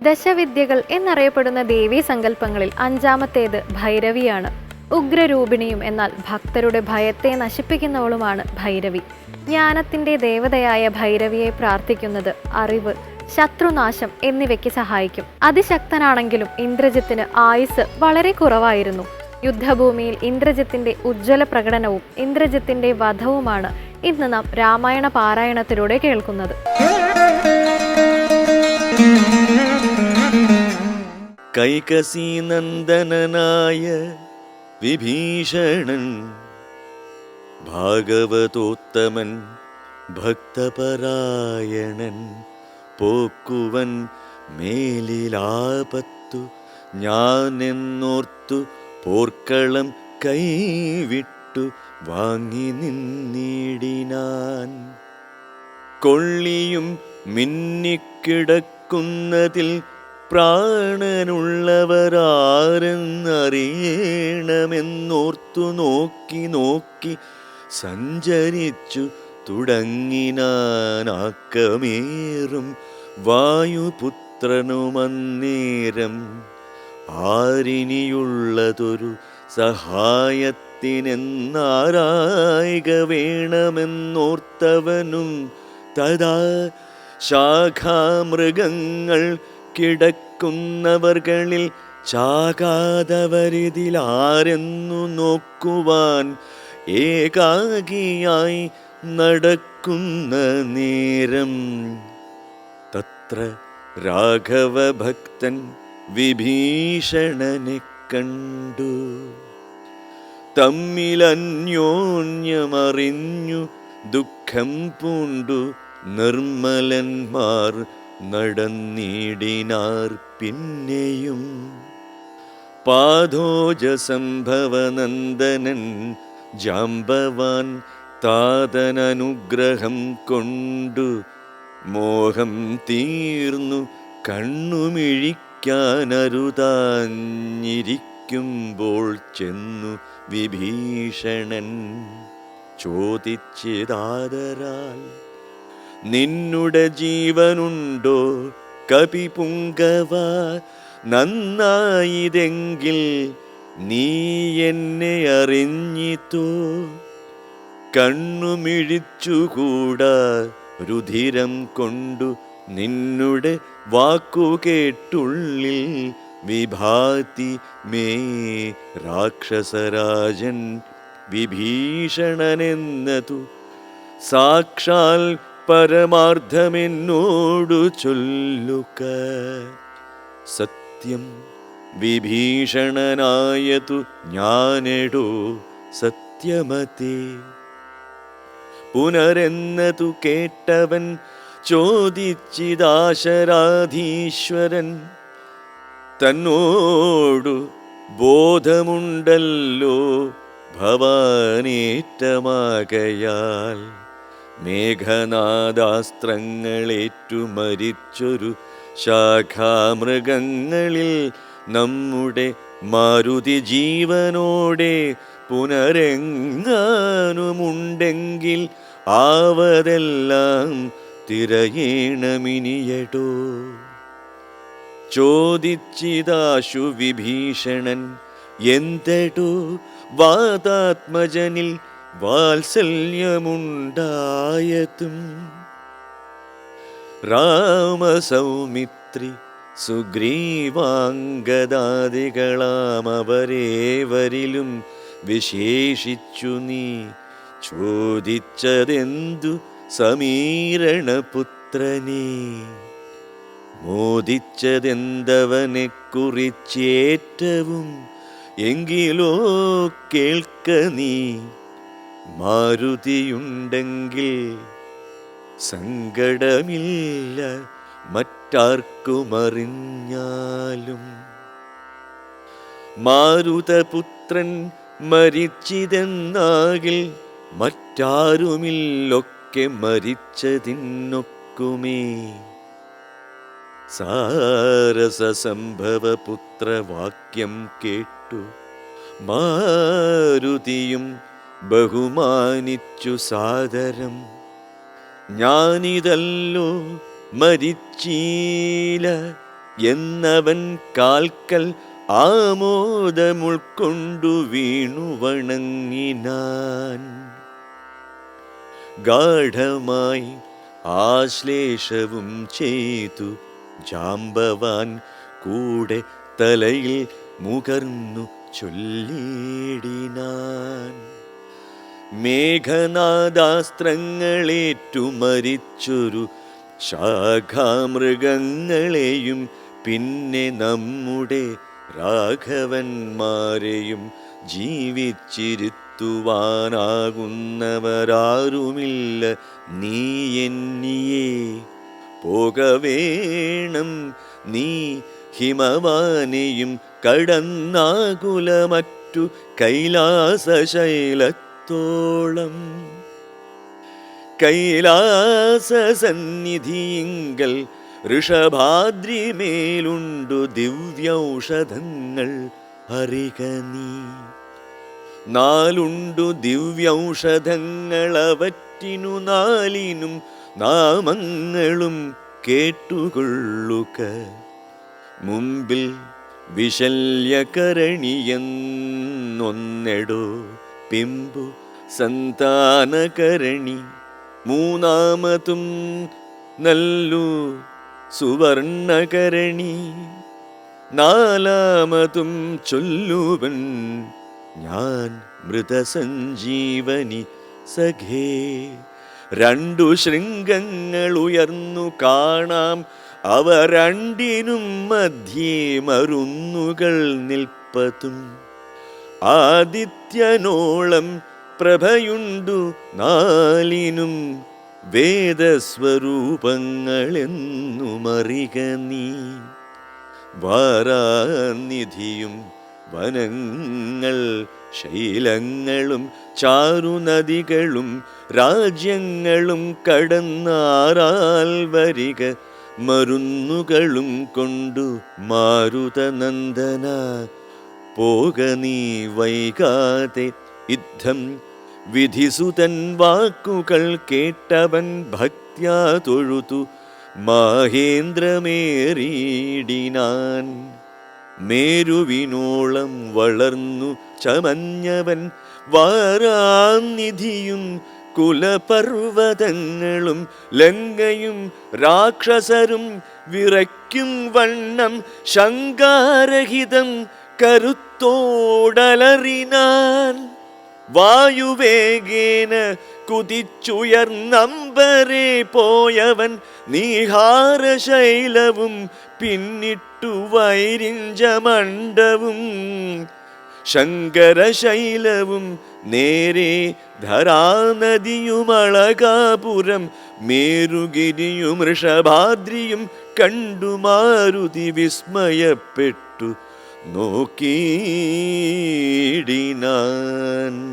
ദശവിദ്യകൾ എന്നറിയപ്പെടുന്ന ദേവീ സങ്കല്പങ്ങളിൽ അഞ്ചാമത്തേത് ഭൈരവിയാണ്. ഉഗ്രരൂപിണിയും എന്നാൽ ഭക്തരുടെ ഭയത്തെ നശിപ്പിക്കുന്നവളുമാണ് ഭൈരവി. ജ്ഞാനത്തിന്റെ ദേവതയായ ഭൈരവിയെ പ്രാർത്ഥിക്കുന്നത് അറിവ്, ശത്രുനാശം എന്നിവയ്ക്ക് സഹായിക്കും. അതിശക്തനാണെങ്കിലും ഇന്ദ്രജിത്തിന് ആയുസ് വളരെ കുറവായിരുന്നു. യുദ്ധഭൂമിയിൽ ഇന്ദ്രജിത്തിന്റെ ഉജ്ജ്വല പ്രകടനവും ഇന്ദ്രജിത്തിന്റെ വധവുമാണ് ഇന്ന് നാം രാമായണ പാരായണത്തിലൂടെ കേൾക്കുന്നത്. കൈകസീനന്ദനനായ വിഭീഷണൻ, ഭാഗവതോത്തമൻ, ഭക്തപരായണൻ, പോക്കുവൻ മേലിലാപത്തു ഞാനെന്നോർത്തു പോർക്കളം കൈവിട്ടു വാങ്ങി നിന്നിടിനാൻ. കൊള്ളിയും മിന്നിക്കിടക്കുന്നതിൽ പ്രാണനുള്ളവരാരെന്നറിയണമെന്നോർത്തു നോക്കി നോക്കി സഞ്ചരിച്ചു തുടങ്ങിനാനാക്കമേറും വായുപുത്രനുമന്നേരം. ആരിനിയുള്ളതൊരു സഹായത്തിനെന്നാരായിക വേണമെന്നോർത്തവനും തഥാ ശാഖാമൃഗങ്ങൾ കിടക്കുന്നവർകളിൽ ചാകാതവരിതിലാരെന്നു നോക്കുവാൻ ഏകാകിയായി നടക്കുന്ന നേരം തത്ര രാഘവഭക്തൻ വിഭീഷണനെ കണ്ടു. തമ്മിലന്യോന്യമറിഞ്ഞു ദുഃഖം പൂണ്ടു നിർമ്മലന്മാർ നടന്നിടിനാർ. പിന്നെയും പാദോജസംഭവനന്ദനൻ ജാംബവാൻ താതനനുഗ്രഹം കൊണ്ടു മോഹം തീർന്നു കണ്ണുമിഴിക്കാനരുതാഞ്ഞിരിക്കുമ്പോൾ ചെന്നു വിഭീഷണൻ ചോദിച്ചിതാദരാൽ, നിന്നുടെ ജീവനുണ്ടോ കപിപുങ്കവ? നന്നായിതെങ്കിൽ നീ എന്നെ അറിഞ്ഞിത്തോ. കണ്ണുമിഴിച്ചുകൂടാ രുധിരം കൊണ്ടു നിന്നുടെ വാക്കുകേട്ടുള്ളിൽ വിഭാതി മേ രാക്ഷസരാജൻ വിഭീഷണനെന്നതു സാക്ഷാൽ പരമാർത്ഥമെന്നോടു ചൊല്ലുക. സത്യം വിഭീഷണനായതു ഞാനെടോ സത്യമതേ. പുനരെന്നതു കേട്ടവൻ ചോദിച്ചിദാശരാധീശ്വരൻ, തന്നോടു ബോധമുണ്ടല്ലോ ഭവാനേറ്റമാകയാൽ മേഘനാദാസ്ത്രങ്ങളേറ്റു മരിച്ചൊരു ശാഖാമൃഗങ്ങളിൽ നമ്മുടെ മാരുതി ജീവനോടെ പുനരെങ്ങാനുമുണ്ടെങ്കിൽ ആവതെല്ലാം തിരയേണമിനിയടോ. ചോദിച്ചിതാശു വിഭീഷണൻ, എന്തടോ വാതാത്മജനിൽ വാത്സല്യമുണ്ടായതും? രാമസൗമിത്രി സുഗ്രീവാംഗദാദികളാമവരേവരിലും വിശേഷിച്ചു നീ ചോദിച്ചതെന്തു സമീരണപുത്രനെ? മോദിച്ചതെന്തവനെ കുറിച്ചേറ്റവും എങ്കിലോ കേൾക്ക നീ. മാരുതിയുണ്ടെങ്കിൽ സങ്കടമില്ല മറ്റാർക്കുമറിഞ്ഞാലും. മാരുതപുത്രൻ മരിച്ചിതെന്നാകിൽ മറ്റാരുമില്ലൊക്കെ മരിച്ചതിനൊക്കുമേ. സാരസസംഭവപുത്രവാക്യം കേട്ടു മാരുതിയും ബഹുമാനിച്ചു സാദരം. ഞാനിതല്ലോ മരിച്ചീല എന്നവൻ കാൽക്കൽ ആമോദമുൾക്കൊണ്ടു വീണു വണങ്ങിനാൻ. ഗാഢമായി ആശ്ലേഷവും ചെയ്തു ജാമ്പവാൻ കൂടെ തലയിൽ മുകർന്നു ചൊല്ലിടിനാൻ. മേഘനാദാസ്ത്രങ്ങളേറ്റു മരിച്ചൊരു ശാഖാമൃഗങ്ങളെയും പിന്നെ നമ്മുടെ രാഘവന്മാരെയും ജീവിച്ചിരുത്തുവാനാകുന്നവരാരുമില്ല നീ എന്നിയെ. പോകവേണം നീ ഹിമവാനെയും കടന്നാകുലമറ്റു കൈലാസശൈലത്തോളം. കൈലാസസന്നിധിയിങ്കൽ ഋഷഭാദ്രിമേലുണ്ടു ദിവ്യൗഷധങ്ങൾ അറിക നീ. നാലുണ്ടു ദിവ്യൗഷധങ്ങളവറ്റിനു നാലിനും നാമങ്ങളും കേട്ടുകൊള്ളുക. മുമ്പിൽ വിശല്യകരണിയെന്നൊന്നെടോ പിമ്പു സന്താനകരണി. മൂന്നാമതും നല്ലു സുവർണകരണി. നാലാമതും ചൊല്ലുവൻ ഞാൻ മൃതസഞ്ജീവനി സഖേ. രണ്ടു ശൃംഗങ്ങൾ ഉയർന്നു കാണാം, അവ രണ്ടിനും മധ്യേ മരുന്നുകൾ നിൽപ്പതും. ആദിത്യനോളം പ്രഭയുണ്ടു നാലിനും, വേദസ്വരൂപങ്ങളെന്നുമറിക നീ. വാരാനിധിയും വനങ്ങൾ ശൈലങ്ങളും ചാരുനദികളും രാജ്യങ്ങളും കടന്നാറാൽ വരിക മരുന്നുകളും കൊണ്ടു മാരുതനന്ദന. പോക നീ വൈകാതെ യുദ്ധം. വിധിസുതൻ വാക്കുകൾ കേട്ടവൻ ഭക്ത്യാ തൊഴുതു മഹേന്ദ്രമേറിയിടിനാൻ. മേരുവിനോളം വളർന്നു ചമഞ്ഞവൻ വാരാനിധിയും കുലപർവ്വതങ്ങളും ലങ്കയും രാക്ഷസരും വിറയ്ക്കും വണ്ണം ശങ്കാരഹിതം കരുത്തോടലറിനാൻ. വായുവേഗേന കുതിച്ചുയർന്നമ്പരെ പോയവൻ നീഹാരശൈലവും പിന്നിട്ടു വൈരിഞ്ചമണ്ഡവും. ശങ്കരശൈലവും നേരെ ധരാനദിയുമളകാപുരം മേരുഗിരിയും ഋഷഭാദ്രിയും കണ്ടു മാരുതി വിസ്മയപ്പെട്ടു നോക്കിയിടിനാൻ.